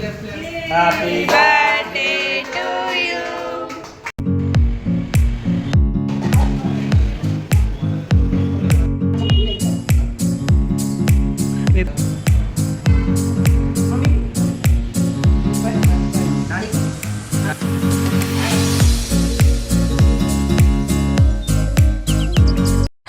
Happy birthday to you.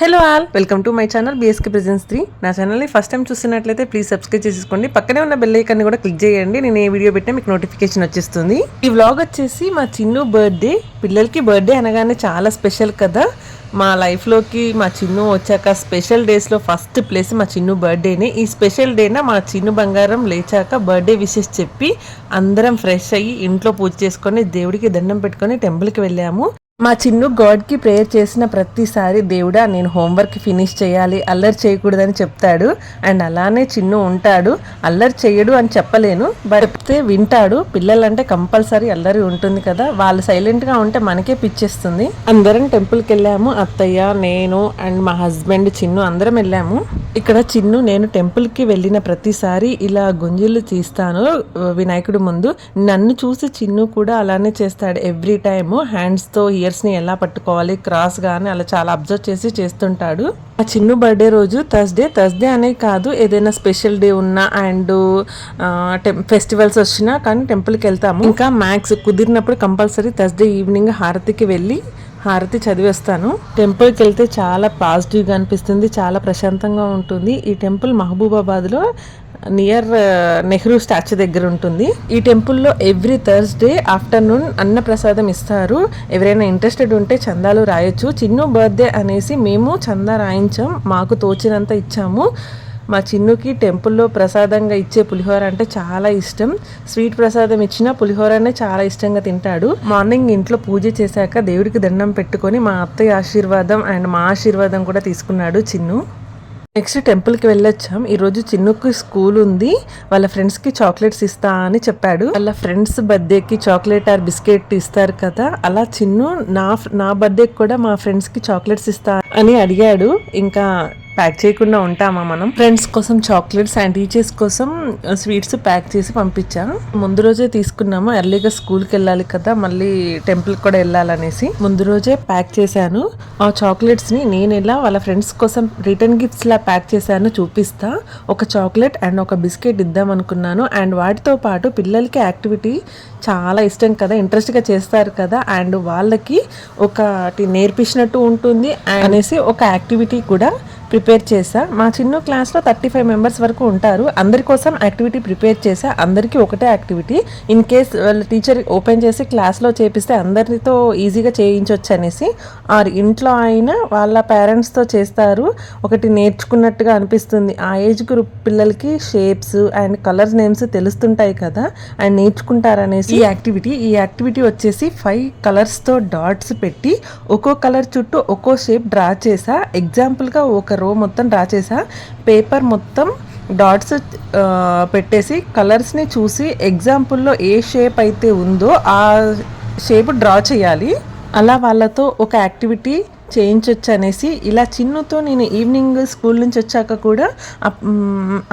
Hello all, welcome to my channel BSK presence 3. నా ఛానల్ని first time చూస్తున్నట్లయితే please subscribe చేసుకోండి. పక్కనే ఉన్న బెల్ ఐకాన్ని కూడా క్లిక్ చేయండి. నేను ఏ వీడియో పెట్టినా మీకు నోటిఫికేషన్ వచ్చేస్తుంది. ఈ వ్లాగ్ వచ్చేసి మా చిన్ను బర్త్డే. పిల్లలకి బర్త్డే అనగానే చాలా స్పెషల్ కదా. మా లైఫ్లోకి మా చిన్ను వచ్చాక స్పెషల్ డేస్లో ఫస్ట్ ప్లేస్ మా చిన్ను బర్త్డేనే. ఈ స్పెషల్ డేన మా చిన్ను బంగారం లేచాక బర్త్డే విషెస్ చెప్పి అందరం ఫ్రెష్ అయ్యి ఇంట్లో పూజ చేసుకొని దేవుడికి దండం పెట్టుకొని టెంపుల్కి వెళ్ళాము. మా చిన్ను గాడ్కి ప్రేయర్ చేసిన ప్రతిసారి దేవుడా నేను హోంవర్క్ ఫినిష్ చేయాలి, అల్లరి చేయకూడదని చెప్తాడు. అండ్ అలానే చిన్ను ఉంటాడు. అల్లరి చేయడు అని చెప్పలేను, చెప్తే వింటాడు. పిల్లలంటే కంపల్సరీ అల్లరి ఉంటుంది కదా, వాళ్ళు సైలెంట్గా ఉంటే మనకే పిచ్చేస్తుంది. అందరం టెంపుల్కి వెళ్ళాము. అత్తయ్య, నేను అండ్ మా హస్బెండ్ చిన్ను అందరం వెళ్ళాము. ఇక్కడ చిన్ను నేను టెంపుల్కి వెళ్ళిన ప్రతిసారి ఇలా గుంజీలు తీస్తాను వినాయకుడి ముందు. నన్ను చూసి చిన్ను కూడా అలానే చేస్తాడు. ఎవ్రీ టైము హ్యాండ్స్తో ని ఎలా పట్టుకోవాలి, క్రాస్ గానీ అలా చాలా అబ్జర్వ్ చేసి చేస్తుంటాడు. ఆ చిన్ను బర్త్డే రోజు థర్స్డే అనే కాదు, ఏదైనా స్పెషల్ డే ఉన్నా అండ్ ఫెస్టివల్స్ వచ్చినా కానీ టెంపుల్కి వెళ్తాము. ఇంకా మ్యాక్స్ కుదిరినప్పుడు కంపల్సరీ థర్స్డే ఈవినింగ్ హారతికి వెళ్ళి హారతి చదివేస్తాను. టెంపుల్కి వెళ్తే చాలా పాజిటివ్గా అనిపిస్తుంది, చాలా ప్రశాంతంగా ఉంటుంది. ఈ టెంపుల్ మహబూబాబాద్లో నియర్ నెహ్రూ స్టాచ్యూ దగ్గర ఉంటుంది. ఈ టెంపుల్లో ఎవ్రీ థర్స్డే ఆఫ్టర్నూన్ అన్నప్రసాదం ఇస్తారు. ఎవరైనా ఇంట్రెస్టెడ్ ఉంటే చందాలు రాయొచ్చు. చిన్ను బర్త్డే అనేసి మేము చందా రాయించాం, మాకు తోచినంత ఇచ్చాము. మా చిన్నుకి టెంపుల్లో ప్రసాదంగా ఇచ్చే పులిహోర అంటే చాలా ఇష్టం. స్వీట్ ప్రసాదం ఇచ్చినా పులిహోరనే చాలా ఇష్టంగా తింటాడు. మార్నింగ్ ఇంట్లో పూజ చేశాక దేవుడికి దండం పెట్టుకొని మా అత్తయ్య ఆశీర్వాదం అండ్ మా ఆశీర్వాదం కూడా తీసుకున్నాడు చిన్ను. నెక్స్ట్ టెంపుల్కి వెళ్ళొచ్చాం. ఈరోజు చిన్నుకి స్కూల్ ఉంది. వాళ్ళ ఫ్రెండ్స్కి చాక్లెట్స్ ఇస్తా అని చెప్పాడు. వాళ్ళ ఫ్రెండ్స్ బర్త్డేకి చాక్లెట్ ఆర్ బిస్కెట్ ఇస్తారు కదా, అలా చిన్ను నా బర్త్డేకి కూడా మా ఫ్రెండ్స్కి చాక్లెట్స్ ఇస్తా అని అడిగాడు. ఇంకా ప్యాక్ చేయకుండా ఉంటామా మనం? ఫ్రెండ్స్ కోసం చాక్లెట్స్ అండ్ టీచర్స్ కోసం స్వీట్స్ ప్యాక్ చేసి పంపించా. ముందు రోజే తీసుకున్నాము, ఎర్లీగా స్కూల్కి వెళ్ళాలి కదా, మళ్ళీ టెంపుల్కి కూడా వెళ్ళాలనేసి ముందు రోజే ప్యాక్ చేశాను. ఆ చాక్లెట్స్ని నేను ఎలా వాళ్ళ ఫ్రెండ్స్ కోసం రిటర్న్ గిఫ్ట్స్ లా ప్యాక్ చేశాను చూపిస్తా. ఒక చాక్లెట్ అండ్ ఒక బిస్కెట్ ఇద్దాం అనుకున్నాను. అండ్ వాటితో పాటు పిల్లలకి యాక్టివిటీ చాలా ఇష్టం కదా, ఇంట్రెస్ట్గా చేస్తారు కదా, అండ్ వాళ్ళకి ఒకటి నేర్పించినట్టు ఉంటుంది అనేసి ఒక యాక్టివిటీ కూడా ప్రిపేర్ చేసా. మా చిన్న క్లాస్లో 35 మెంబర్స్ వరకు ఉంటారు. అందరి కోసం యాక్టివిటీ ప్రిపేర్ చేసా. అందరికీ ఒకటే యాక్టివిటీ. ఇన్ కేస్ వాళ్ళ టీచర్ ఓపెన్ చేసి క్లాస్లో చేపిస్తే అందరితో ఈజీగా చేయించవచ్చు అనేసి, ఆర్ ఇంట్లో అయినా వాళ్ళ పేరెంట్స్తో చేస్తారు. ఒకటి నేర్చుకున్నట్టుగా అనిపిస్తుంది. ఆ ఏజ్ గ్రూప్ పిల్లలకి షేప్స్ అండ్ కలర్స్ నేమ్స్ తెలుస్తుంటాయి కదా, అండ్ నేర్చుకుంటారనేసి ఈ యాక్టివిటీ వచ్చేసి 5 కలర్స్తో డాట్స్ పెట్టి ఒక్కో కలర్ చుట్టూ ఒక్కో షేప్ డ్రా చేసా. ఎగ్జాంపుల్గా ఒక రో మొత్తం డ్రా చేసా. పేపర్ మొత్తం డాట్స్ పెట్టేసి కలర్స్ని చూసి ఎగ్జాంపుల్లో ఏ షేప్ అయితే ఉందో ఆ షేప్ డ్రా చేయాలి. అలా వాళ్ళతో ఒక యాక్టివిటీ చేయించవచ్చు అనేసి ఇలా చిన్నుతో నేను ఈవినింగ్ స్కూల్ నుంచి వచ్చాక కూడా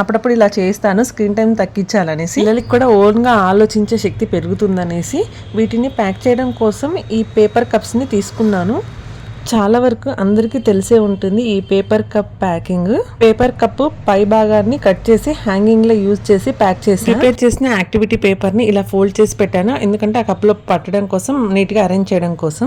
అప్పుడప్పుడు ఇలా చేస్తాను, స్క్రీన్ టైం తగ్గించాలనేసి. పిల్లలకి కూడా ఓన్గా ఆలోచించే శక్తి పెరుగుతుందనేసి వీటిని ప్యాక్ చేయడం కోసం ఈ పేపర్ కప్స్ని తీసుకున్నాను. చాలా వరకు అందరికీ తెలిసే ఉంటుంది ఈ paper cup packing. Paper cup పై భాగాన్ని కట్ చేసి హ్యాంగింగ్ లో యూజ్ చేసి ప్యాక్ చేసి ప్రిపేర్ చేసిన యాక్టివిటీ పేపర్ ని ఇలా ఫోల్డ్ చేసి పెట్టాను, ఎందుకంటే ఆ కప్ లో పట్టడం కోసం, నీట్ గా అరేంజ్ చేయడం కోసం.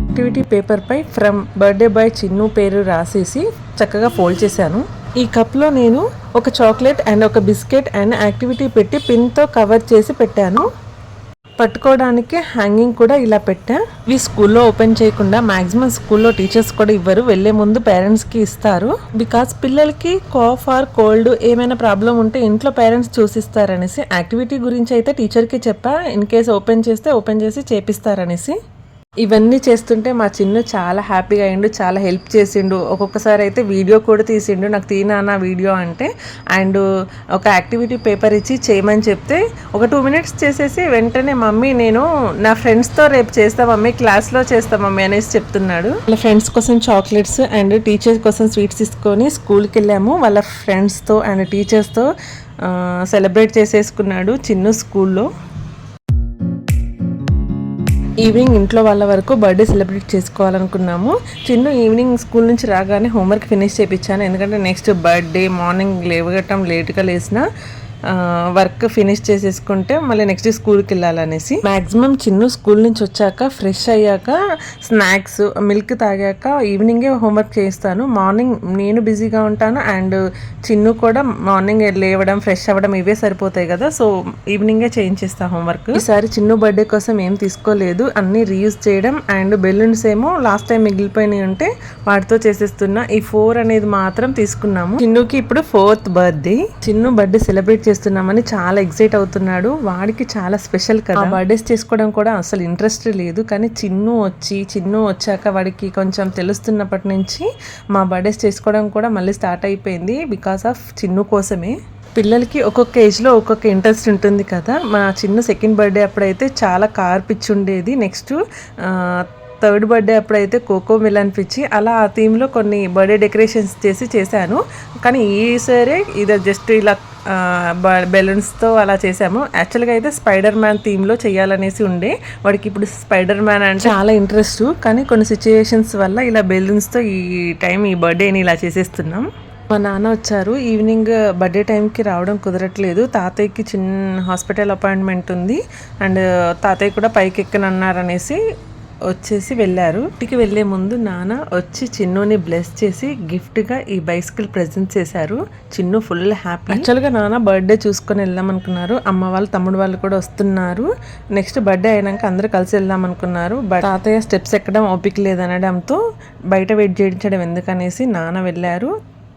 యాక్టివిటీ పేపర్ పై ఫ్రమ్ బర్త్డే బాయ్ చిన్ను పేరు రాసేసి చక్కగా ఫోల్డ్ చేశాను. ఈ కప్లో నేను ఒక చాక్లెట్ అండ్ ఒక బిస్కెట్ అండ్ యాక్టివిటీ పెట్టి పిన్తో కవర్ చేసి పెట్టాను. పట్టుకోవడానికి హ్యాంగింగ్ కూడా ఇలా పెట్టా. ఇవి స్కూల్లో ఓపెన్ చేయకుండా మ్యాక్సిమం స్కూల్లో టీచర్స్ కూడా ఇవ్వరు, వెళ్లే ముందు పేరెంట్స్కి ఇస్తారు. బికాస్ పిల్లలకి కాఫ్ ఆర్ కోల్డ్ ఏమైనా ప్రాబ్లం ఉంటే ఇంట్లో పేరెంట్స్ చూసిస్తారనేసి. యాక్టివిటీ గురించి అయితే టీచర్కి చెప్పా, ఇన్ కేస్ ఓపెన్ చేస్తే ఓపెన్ చేసి చేపిస్తారనేసి. ఇవన్నీ చేస్తుంటే మా చిన్ను చాలా హ్యాపీగా అయ్యిండు, చాలా హెల్ప్ చేసిండు. ఒక్కొక్కసారి అయితే వీడియో కూడా తీసిండు, నాకు తీనా వీడియో అంటే. అండ్ ఒక యాక్టివిటీ పేపర్ ఇచ్చి చేయమని చెప్తే ఒక 2 minutes చేసేసి వెంటనే మమ్మీ నేను నా ఫ్రెండ్స్తో రేపు చేస్తా మమ్మీ, క్లాస్లో చేస్తా మమ్మీ అనేసి చెప్తున్నాడు. వాళ్ళ ఫ్రెండ్స్ కోసం చాక్లెట్స్ అండ్ టీచర్స్ కోసం స్వీట్స్ తీసుకొని స్కూల్కి వెళ్ళాము. వాళ్ళ ఫ్రెండ్స్తో అండ్ టీచర్స్తో సెలబ్రేట్ చేసేసుకున్నాడు చిన్ను స్కూల్లో. ఈవినింగ్ ఇంట్లో వాళ్ళ వరకు బర్త్డే సెలబ్రేట్ చేసుకోవాలనుకున్నాము. చిన్ను ఈవినింగ్ స్కూల్ నుంచి రాగానే హోంవర్క్ ఫినిష్ చేయించాను, ఎందుకంటే నెక్స్ట్ బర్త్డే మార్నింగ్ లేవగటం లేట్గా లేసిన వర్క్ ఫినిష్ చేసేసుకుంటే మళ్ళీ నెక్స్ట్ స్కూల్కి వెళ్ళాలనేసి. మ్యాక్సిమం చిన్ను స్కూల్ నుంచి వచ్చాక ఫ్రెష్ అయ్యాక స్నాక్స్ మిల్క్ తాగాక ఈవినింగే హోంవర్క్ చేస్తాను. మార్నింగ్ నేను బిజీగా ఉంటాను అండ్ చిన్ను కూడా మార్నింగ్ లేవడం ఫ్రెష్ అవ్వడం ఇవే సరిపోతాయి కదా, సో ఈవినింగే చేయించేస్తా హోంవర్క్. ఈసారి చిన్ను బర్త్డే కోసం ఏం తీసుకోలేదు, అన్నీ రీయూజ్ చేయడం అండ్ బెలూన్స్ ఏమో లాస్ట్ టైం మిగిలిపోయినాయి ఉంటే వాటితో చేసేస్తున్నా. ఈ 4 అనేది మాత్రం తీసుకున్నాము. చిన్నుకి ఇప్పుడు 4th birthday. Chinnu birthday celebrate చేస్తున్నామని చాలా ఎక్సైట్ అవుతున్నాడు. వాడికి చాలా స్పెషల్ కదా, బర్త్డేస్ చేసుకోవడం కూడా అసలు ఇంట్రెస్ట్ లేదు. కానీ చిన్ను వచ్చాక వాడికి కొంచెం తెలుస్తున్నప్పటి నుంచి మా బర్త్డేస్ చేసుకోవడం కూడా మళ్ళీ స్టార్ట్ అయిపోయింది, బికాస్ ఆఫ్ చిన్ను కోసమే. పిల్లలకి ఒక్కొక్క ఏజ్లో ఒక్కొక్క ఇంట్రెస్ట్ ఉంటుంది కదా. మా చిన్ను 2nd బర్త్డే అప్పుడైతే చాలా కార్ పిచ్చి ఉండేది. నెక్స్ట్ 3rd బర్త్డే అప్పుడైతే కోకో మిలన్ పిచ్చి. అలా ఆ థీమ్లో కొన్ని బర్త్డే డెకరేషన్స్ చేశాను. కానీ ఈసారి ఇది జస్ట్ ఇలా బెలూన్స్తో అలా చేసాము. యాక్చువల్గా అయితే స్పైడర్ మ్యాన్ థీమ్లో చేయాలనేసి ఉండే. వాడికి ఇప్పుడు స్పైడర్ మ్యాన్ అంటే చాలా ఇంట్రెస్ట్, కానీ కొన్ని సిచ్యుయేషన్స్ వల్ల ఇలా బెలూన్స్తో ఈ బర్త్డేని ఇలా చేసేస్తున్నాం. మా నాన్న వచ్చారు. ఈవినింగ్ బర్త్డే టైంకి రావడం కుదరట్లేదు, తాతయ్యకి చిన్న హాస్పిటల్ అపాయింట్మెంట్ ఉంది అండ్ తాతయ్య కూడా పైకి ఎక్కనన్నారనేసి వచ్చేసి వెళ్ళారు. ఇంటికి వెళ్ళే ముందు నాన్న వచ్చి చిన్నుని బ్లెస్ చేసి గిఫ్ట్గా ఈ బైసికల్ ప్రెజెంట్ చేశారు. Chinnu full happy. యాక్చువల్గా నాన్న బర్త్డే చూసుకొని వెళ్దాం అనుకున్నారు. అమ్మ వాళ్ళు తమ్ముడు వాళ్ళు కూడా వస్తున్నారు. నెక్స్ట్ బర్త్డే అయినాక అందరూ కలిసి వెళ్దాం అనుకున్నారు. బట్ తాతయ్య స్టెప్స్ ఎక్కడం ఓపిక లేదనడంతో బయట వెయిట్ చేయించడం ఎందుకనేసి నాన్న వెళ్ళారు.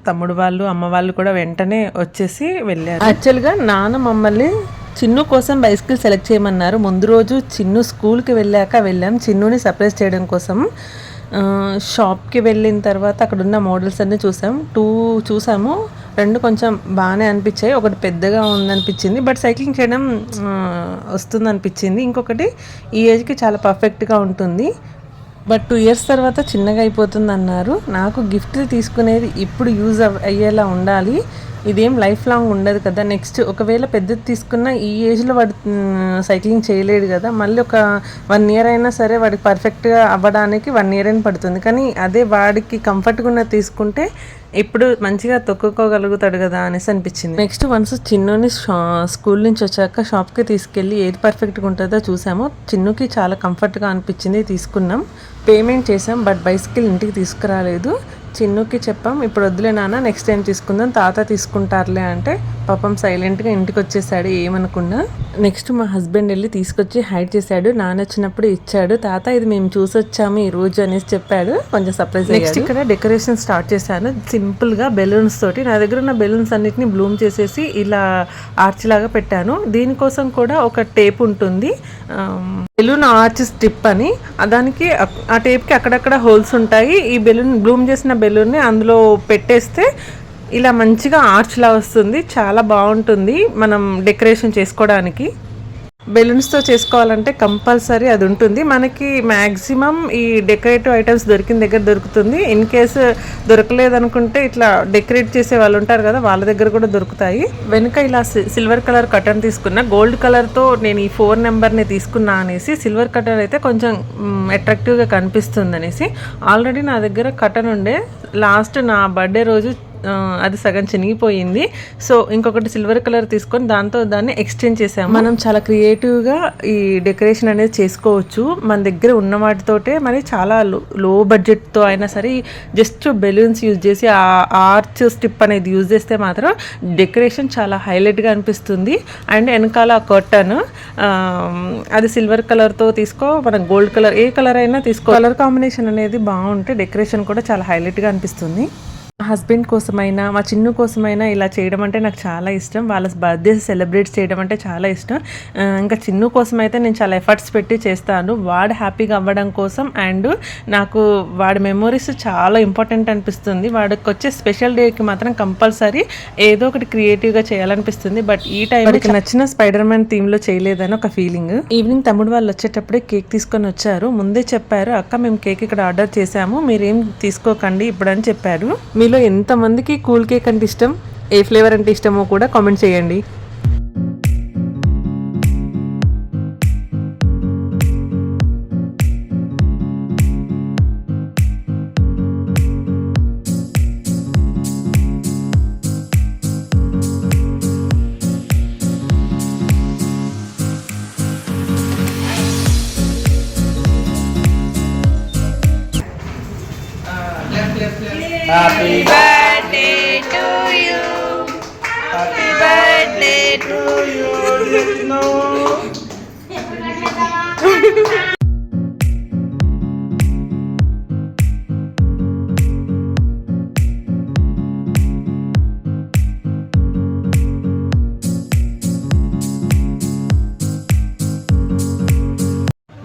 తమ్ముడు వాళ్ళు అమ్మ వాళ్ళు కూడా వెంటనే వచ్చేసి వెళ్ళారు. యాక్చువల్గా నాన్న మమ్మల్ని చిన్ను కోసం బైసికల్ సెలెక్ట్ చేయమన్నారు. ముందు రోజు చిన్ను స్కూల్కి వెళ్ళాం చిన్నుని సర్ప్రైజ్ చేయడం కోసం. షాప్కి వెళ్ళిన తర్వాత అక్కడ ఉన్న మోడల్స్ అన్నీ చూసాము. 2 కొంచెం బాగానే అనిపించాయి. ఒకటి పెద్దగా ఉందనిపించింది, బట్ సైక్లింగ్ చేయడం వస్తుంది అనిపించింది. ఇంకొకటి ఈ ఏజ్కి చాలా పర్ఫెక్ట్గా ఉంటుంది, బట్ 2 years తర్వాత చిన్నగా అయిపోతుంది అన్నారు. నాకు గిఫ్ట్ తీసుకునేది ఇప్పుడు యూజ్ అయ్యేలా ఉండాలి, ఇదేం లైఫ్ లాంగ్ ఉండదు కదా. నెక్స్ట్ ఒకవేళ పెద్దది తీసుకున్న ఈ ఏజ్లో వాడు సైక్లింగ్ చేయలేడు కదా, మళ్ళీ ఒక 1 year అయినా సరే వాడికి పర్ఫెక్ట్గా అవ్వడానికి 1 year అయినా పడుతుంది. కానీ అదే వాడికి కంఫర్ట్గా ఉన్నది తీసుకుంటే ఇప్పుడు మంచిగా తొక్కుకోగలుగుతాడు కదా అనేసి అనిపించింది. నెక్స్ట్ వన్స్ చిన్నుని స్కూల్ నుంచి వచ్చాక షాప్కి తీసుకెళ్ళి ఏది పర్ఫెక్ట్గా ఉంటుందో చూసాము. చిన్నుకి చాలా కంఫర్ట్గా అనిపించింది, తీసుకున్నాం. పేమెంట్ చేసాం, బట్ బైసికల్ ఇంటికి తీసుకురాలేదు. చిన్నుకి చెప్పాం ఇప్పుడు వద్దులే నాన్న నెక్స్ట్ టైం తీసుకుందాం, తాత తీసుకుంటారులే అంటే పాపం సైలెంట్గా ఇంటికి వచ్చేసాడు ఏమనుకున్నా. నెక్స్ట్ మా హస్బెండ్ వెళ్ళి తీసుకొచ్చి హైడ్ చేశాడు. నాన్న వచ్చినప్పుడు ఇచ్చాడు, తాత ఇది మేము చూసొచ్చాము ఈ రోజు అనేసి చెప్పాడు. కొంచెం సర్ప్రైజ్. నెక్స్ట్ ఇక్కడ డెకరేషన్ స్టార్ట్ చేశాను సింపుల్గా బెలూన్స్ తోటి. నా దగ్గర ఉన్న బెలూన్స్ అన్నిటిని బ్లూమ్ చేసేసి ఇలా ఆర్చ్ లాగా పెట్టాను. దీనికోసం కూడా ఒక టేప్ ఉంటుంది, బెలూన్ ఆర్చ్ స్ట్రిప్ అని. దానికి ఆ టేప్కి అక్కడక్కడ హోల్స్ ఉంటాయి. ఈ బెలూన్ బ్లూమ్ చేసిన బెలూన్ని అందులో పెట్టేస్తే ఇలా మంచిగా ఆర్చ్లా వస్తుంది, చాలా బాగుంటుంది మనం డెకరేషన్ చేసుకోవడానికి. బెలూన్స్తో చేసుకోవాలంటే కంపల్సరీ అది ఉంటుంది. మనకి మ్యాక్సిమం ఈ డెకరేటివ్ ఐటమ్స్ దొరికిన దగ్గర దొరుకుతుంది. ఇన్ కేసు దొరకలేదనుకుంటే ఇట్లా డెకరేట్ చేసే వాళ్ళు ఉంటారు కదా, వాళ్ళ దగ్గర కూడా దొరుకుతాయి. వెనుక ఇలా సిల్వర్ కలర్ కటన్ తీసుకున్నా. గోల్డ్ కలర్తో నేను ఈ 4 నెంబర్ని తీసుకున్నా అనేసి, సిల్వర్ కటన్ అయితే కొంచెం అట్రాక్టివ్గా కనిపిస్తుంది అనేసి. ఆల్రెడీ నా దగ్గర కటన్ ఉండే, లాస్ట్ నా బర్త్డే రోజు అది సగం చినిగిపోయింది. సో ఇంకొకటి సిల్వర్ కలర్ తీసుకొని దాన్ని ఎక్స్చేంజ్ చేసాము. మనం చాలా క్రియేటివ్గా ఈ డెకరేషన్ అనేది చేసుకోవచ్చు. మన దగ్గర ఉన్న వాటితోటే మరి చాలా లో బడ్జెట్తో అయినా సరే జస్ట్ బెలూన్స్ యూజ్ చేసి ఆ ఆర్చ్ స్టిప్ అనేది యూజ్ చేస్తే మాత్రం డెకరేషన్ చాలా హైలైట్గా అనిపిస్తుంది. అండ్ వెనకాల కర్టన్ అది సిల్వర్ కలర్తో తీసుకో, మనం గోల్డ్ కలర్ ఏ కలర్ అయినా తీసుకో. కలర్ కాంబినేషన్ అనేది బాగుంటే డెకరేషన్ కూడా చాలా హైలైట్గా అనిపిస్తుంది. హస్బెండ్ కోసమైనా మా చిన్ను కోసమైనా ఇలా చేయడం అంటే నాకు చాలా ఇష్టం. వాళ్ళ బర్త్డే సెలబ్రేట్ చేయడం అంటే చాలా ఇష్టం. ఇంకా చిన్ను కోసం అయితే నేను చాలా ఎఫర్ట్స్ పెట్టి చేస్తాను, వాడు హ్యాపీగా అవ్వడం కోసం. అండ్ నాకు వాడి మెమొరీస్ చాలా ఇంపార్టెంట్ అనిపిస్తుంది. వాడికి వచ్చే స్పెషల్ డేకి మాత్రం కంపల్సరీ ఏదో ఒకటి క్రియేటివ్గా చేయాలనిపిస్తుంది. బట్ ఈ టైంకి నచ్చిన స్పైడర్ మ్యాన్ థీమ్లో చేయలేదని ఒక ఫీలింగ్. ఈవినింగ్ తమ్ముడు వాళ్ళు వచ్చేటప్పుడే కేక్ తీసుకొని వచ్చారు. ముందే చెప్పారు, అక్క మేము కేక్ ఇక్కడ ఆర్డర్ చేసాము, మీరేం తీసుకోకండి ఇప్పుడు అని చెప్పారు. మీలో ఎంతమందికి కూల్ కేక్ అంటే ఇష్టం, ఏ ఫ్లేవర్ అంటే ఇష్టమో కూడా కామెంట్ చేయండి. Happy birthday to you. Happy birthday to you.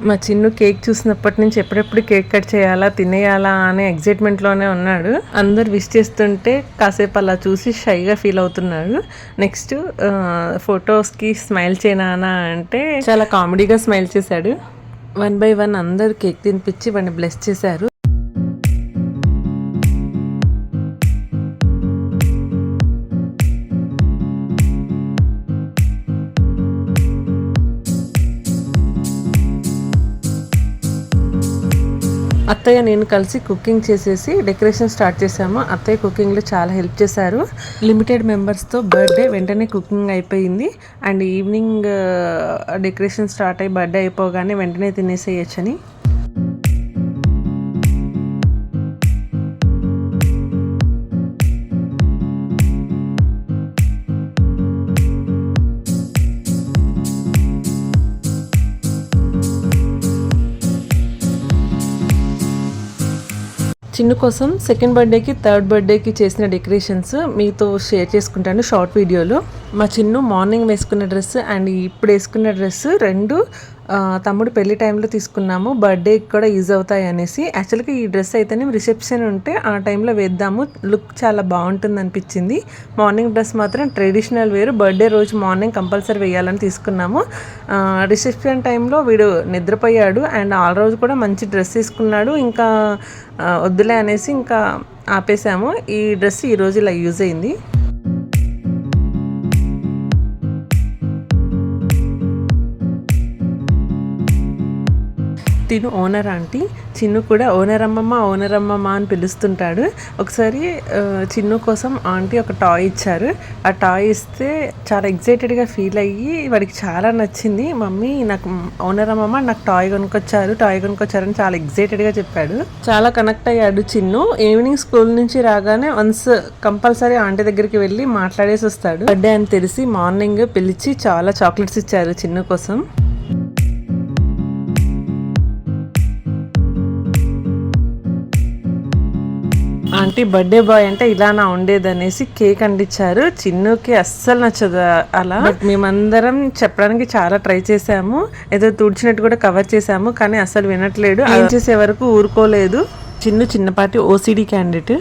మా చిన్ను కేక్ చూసినప్పటి నుంచి ఎప్పుడెప్పుడు కేక్ కట్ చేయాలా తినేయాలా అనే ఎగ్జైట్మెంట్లోనే ఉన్నాడు. అందరు విష్ చేస్తుంటే కాసేపు అలా చూసి షైగా ఫీల్ అవుతున్నాడు. నెక్స్ట్ ఫొటోస్కి స్మైల్ చేయనా అంటే చాలా కామెడీగా స్మైల్ చేశాడు. 1 by 1 అందరు కేక్ తినిపించి వాడిని బ్లెస్ చేశారు. అత్తయ్య నేను కలిసి కుకింగ్ చేసేసి డెకరేషన్ స్టార్ట్ చేసాము. అత్తయ్య కుకింగ్లో చాలా హెల్ప్ చేశారు. లిమిటెడ్ మెంబర్స్తో బర్త్డే వెంటనే కుకింగ్ అయిపోయింది. అండ్ ఈవినింగ్ డెకరేషన్ స్టార్ట్ అయ్యి బర్త్డే అయిపోగానే వెంటనే తినేసేయచ్చని. చిన్ను కోసం సెకండ్ బర్త్డేకి థర్డ్ బర్త్డేకి చేసిన డెకరేషన్స్ మీతో షేర్ చేసుకుంటాను షార్ట్ వీడియోలో. మా చిన్ను మార్నింగ్ వేసుకున్న డ్రెస్ అండ్ ఇప్పుడు వేసుకున్న డ్రెస్ రెండు తమ్ముడు పెళ్లి టైంలో తీసుకున్నాము, బర్త్డేకి కూడా యూజ్ అవుతాయి అనేసి. యాక్చువల్గా ఈ డ్రెస్ అయితేనే రిసెప్షన్ ఉంటే ఆ టైంలో వేద్దాము, లుక్ చాలా బాగుంటుంది అనిపించింది. మార్నింగ్ డ్రెస్ మాత్రం ట్రెడిషనల్ వేరు, బర్త్డే రోజు మార్నింగ్ కంపల్సరీ వేయాలని తీసుకున్నాము. రిసెప్షన్ టైంలో వీడు నిద్రపోయాడు అండ్ ఆ రోజు కూడా మంచి డ్రెస్ తీసుకున్నాడు. ఇంకా వద్దులే అనేసి ఇంకా ఆపేసాము. ఈ డ్రెస్ ఈరోజు ఇలా యూజ్ అయింది. తిను ఓనర్ ఆంటీ, చిన్ను కూడా ఓనర్ అమ్మమ్మ అని పిలుస్తుంటాడు. ఒకసారి చిన్ను కోసం ఆంటీ ఒక టాయ్ ఇచ్చారు. ఆ టాయ్ ఇస్తే చాలా ఎగ్జైటెడ్గా ఫీల్ అయ్యి వాడికి చాలా నచ్చింది. మమ్మీ నాకు ఓనర్ అమ్మమ్మ నాకు టాయ్ కొనుక్కొచ్చారని చాలా ఎగ్జైటెడ్గా చెప్పాడు. చాలా కనెక్ట్ అయ్యాడు చిన్ను. ఈవినింగ్ స్కూల్ నుంచి రాగానే వన్స్ కంపల్సరీ ఆంటీ దగ్గరికి వెళ్ళి మాట్లాడేసి వస్తాడు. బర్త్డే అని తెలిసి మార్నింగ్ పిలిచి చాలా చాక్లెట్స్ ఇచ్చారు చిన్ను కోసం. ఆంటీ బర్త్డే బాయ్ అంటే ఇలానా ఉండేదనేసి కేక్ అందించారు. చిన్నుకి అస్సలు నచ్చదు అలా. బట్ మేమందరం చెప్పడానికి చాలా ట్రై చేసాము, ఏదో తుడిచినట్టు కూడా కవర్ చేసాము, కానీ అస్సలు వినట్లేడు. ఏం చేసే వరకు ఊరుకోలేదు. చిన్ను చిన్నపాటి ఓసిడి క్యాండిడేట్.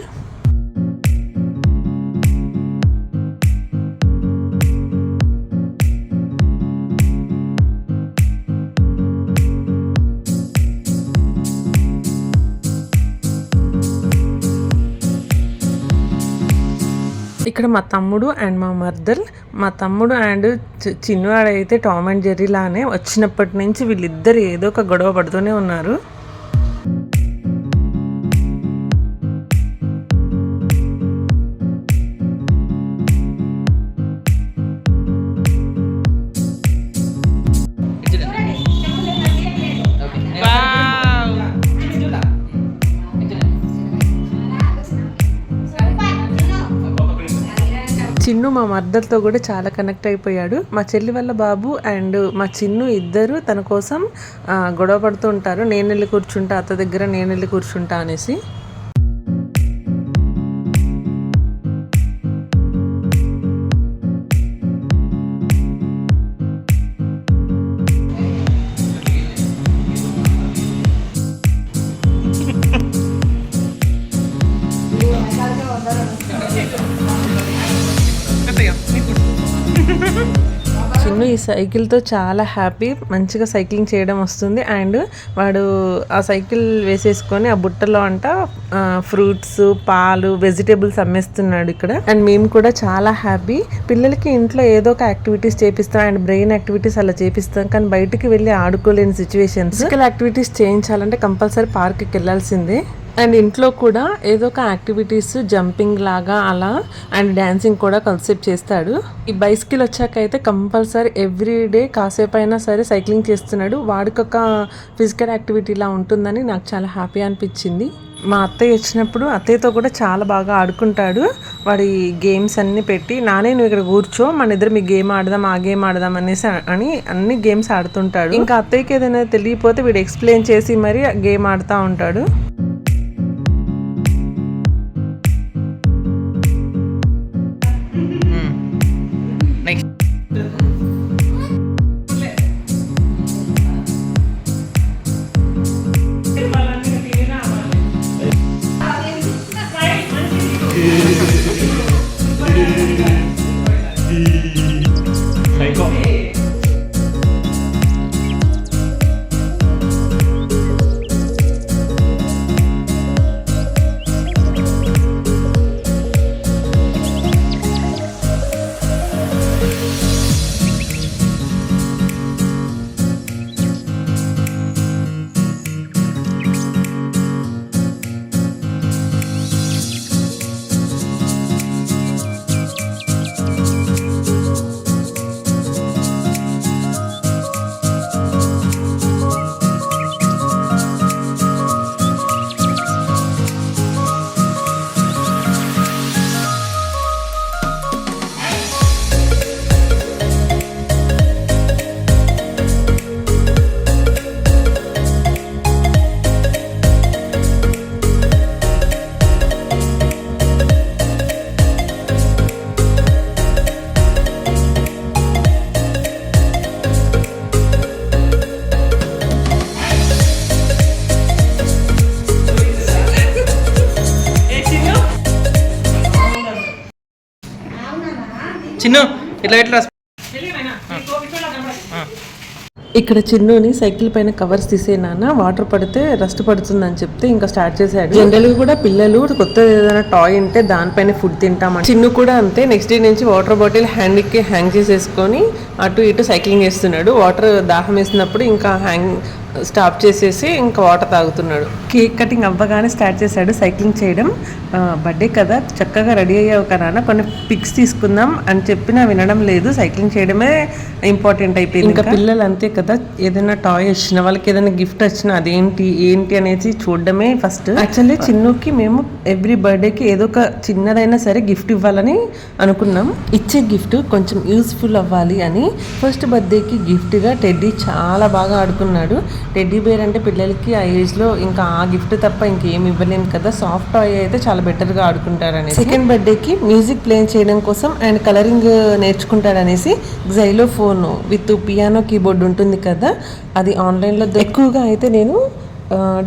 ఇక్కడ మా తమ్ముడు అండ్ మా మర్దల్. మా తమ్ముడు అండ్ చిన్నవాడైతే టామ్ అండ్ జెర్రీ లానే వచ్చినప్పటి నుంచి వీళ్ళిద్దరు ఏదో ఒక గొడవ పడుతూనే ఉన్నారు. చిన్ను మా మర్దలతో కూడా చాలా కనెక్ట్ అయిపోయాడు. మా చెల్లి వాళ్ళ బాబు అండ్ మా చిన్ను ఇద్దరు తన కోసం గొడవ పడుతూ ఉంటారు. నేను వెళ్ళి కూర్చుంటా అత్త దగ్గర, నేను వెళ్ళి కూర్చుంటా అనేసి. చిన్ను ఈ సైకిల్తో చాలా హ్యాపీ, మంచిగా సైక్లింగ్ చేయడం వస్తుంది. అండ్ వాడు ఆ సైకిల్ వేసేసుకొని ఆ బుట్టలో అంట ఫ్రూట్స్, పాలు, వెజిటేబుల్స్ అమ్మేస్తున్నాడు ఇక్కడ. అండ్ మేము కూడా చాలా హ్యాపీ. పిల్లలకి ఇంట్లో ఏదో ఒక యాక్టివిటీస్ చేపిస్తాం అండ్ బ్రెయిన్ యాక్టివిటీస్ అలా చేపిస్తాం, కానీ బయటికి వెళ్ళి ఆడుకోలేని సిచ్యువేషన్స్. ఫిజికల్ యాక్టివిటీస్ చేయించాలంటే కంపల్సరీ పార్క్కి వెళ్ళాల్సిందే. అండ్ ఇంట్లో కూడా ఏదో ఒక యాక్టివిటీస్, జంపింగ్ లాగా అలా అండ్ డాన్సింగ్ కూడా కాన్సెప్ట్ చేస్తాడు. ఈ బైసికల్ వచ్చాక అయితే కంపల్సరీ ఎవ్రీడే కాసేపు అయినా సరే సైక్లింగ్ చేస్తున్నాడు. వాడికి ఒక ఫిజికల్ యాక్టివిటీ ఇలా ఉంటుందని నాకు చాలా హ్యాపీ అనిపించింది. మా అత్తయ్య వచ్చినప్పుడు అత్తయ్యతో కూడా చాలా బాగా ఆడుకుంటాడు. వాడి గేమ్స్ అన్నీ పెట్టి, నానే నువ్వు ఇక్కడ కూర్చో, మన ఇద్దరు మీ గేమ్ ఆడదాం, ఆ గేమ్ ఆడదాం అనేసి అని అన్ని గేమ్స్ ఆడుతుంటాడు. ఇంకా అత్తయ్యకి ఏదైనా తెలియకపోతే వీడు ఎక్స్ప్లెయిన్ చేసి మరి గేమ్ ఆడుతూ ఉంటాడు. చిన్ను ఇట్లా ఇట్లా ఇక్కడ చిన్నుని సైకిల్ పైన కవర్స్ తీసే నాన్న, వాటర్ పడితే రస్ట్ పడుతుందని చెప్తే ఇంకా స్టార్ట్ చేశాడు. జనరల్ గా కూడా పిల్లలు కొత్త ఏదైనా టాయ్ ఉంటే దానిపైన ఫుడ్ తింటామని, చిన్ను కూడా అంతే. నెక్స్ట్ డే నుంచి వాటర్ బాటిల్ హ్యాండ్కి హ్యాంగ్ చేసేసుకొని అటు ఇటు సైక్లింగ్ చేస్తున్నాడు. వాటర్ దాహం వేసినప్పుడు ఇంకా స్టాప్ చేసేసి ఇంకా వాటర్ తాగుతున్నాడు. కేక్ కటింగ్ అవ్వగానే స్టార్ట్ చేశాడు సైక్లింగ్ చేయడం. బర్త్డే కదా, చక్కగా రెడీ అయ్యావు కదా నాన్న, కొన్ని పిక్స్ తీసుకుందాం అని చెప్పినా వినడం లేదు. సైక్లింగ్ చేయడమే ఇంపార్టెంట్ అయిపోయింది. ఇంకా పిల్లలు అంతే కదా, ఏదైనా టాయ్ వచ్చినా, వాళ్ళకి ఏదైనా గిఫ్ట్ వచ్చినా ఏంటి అనేది చూడడమే ఫస్ట్. యాక్చువల్లీ చిన్నుకి మేము ఎవ్రీ బర్త్డేకి ఏదో ఒక చిన్నదైనా సరే గిఫ్ట్ ఇవ్వాలని అనుకున్నాం. ఇచ్చే గిఫ్ట్ కొంచెం యూస్ఫుల్ అవ్వాలి అని ఫస్ట్ బర్త్డేకి గిఫ్ట్గా టెడ్డీ చాలా బాగా ఆడుకున్నాడు. టెడ్డీ బేర్ అంటే పిల్లలకి ఆ ఏజ్లో ఇంకా ఆ గిఫ్ట్ తప్ప ఇంకేం ఇవ్వలేము కదా, సాఫ్ట్ టాయ్ అయితే చాలా బెటర్గా ఆడుకుంటారని. సెకండ్ బర్త్డేకి మ్యూజిక్ ప్లే చేయడం కోసం అండ్ కలరింగ్ నేర్చుకుంటాడనేసి జైలోఫోన్ విత్ పియానో కీబోర్డ్ ఉంటుంది కదా, అది ఆన్లైన్లో ఎక్కువగా అయితే నేను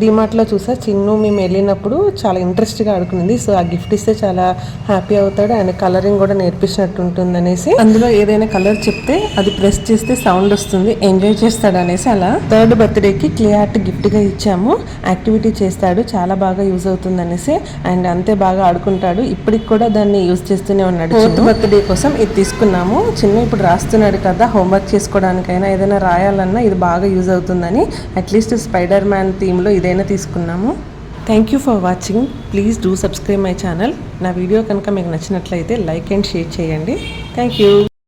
డిమార్ట్లో చూసా. చిన్ను మేము వెళ్ళినప్పుడు చాలా ఇంట్రెస్ట్గా ఆడుకునింది. సో ఆ గిఫ్ట్ ఇస్తే చాలా హ్యాపీ అవుతాడు. ఆయన కలరింగ్ కూడా నేర్పించినట్టు ఉంటుంది అనేసి, అందులో ఏదైనా కలర్ చెప్తే అది ప్రెస్ చేస్తే సౌండ్ వస్తుంది, ఎంజాయ్ చేస్తాడు అనేసి అలా. థర్డ్ బర్త్డేకి క్లే ఆర్ట్ గిఫ్ట్గా ఇచ్చాము. యాక్టివిటీ చేస్తాడు, చాలా బాగా యూజ్ అవుతుంది అనేసి, అండ్ అంతే బాగా ఆడుకుంటాడు. ఇప్పటికి కూడా దాన్ని యూజ్ చేస్తూనే ఉన్నాడు. ఫోర్త్ బర్త్డే కోసం ఇది తీసుకున్నాము. చిన్న ఇప్పుడు రాస్తున్నాడు కదా, హోంవర్క్ చేసుకోవడానికైనా ఏదైనా రాయాలన్నా ఇది బాగా యూజ్ అవుతుందని అట్లీస్ట్ స్పైడర్ మ్యాన్ థీమ్లో ఇదైనా తీసుకున్నాము. Thank you for watching. Please do subscribe my channel. నా వీడియో కనుక మీకు నచ్చినట్లయితే లైక్ అండ్ షేర్ చేయండి. Thank you.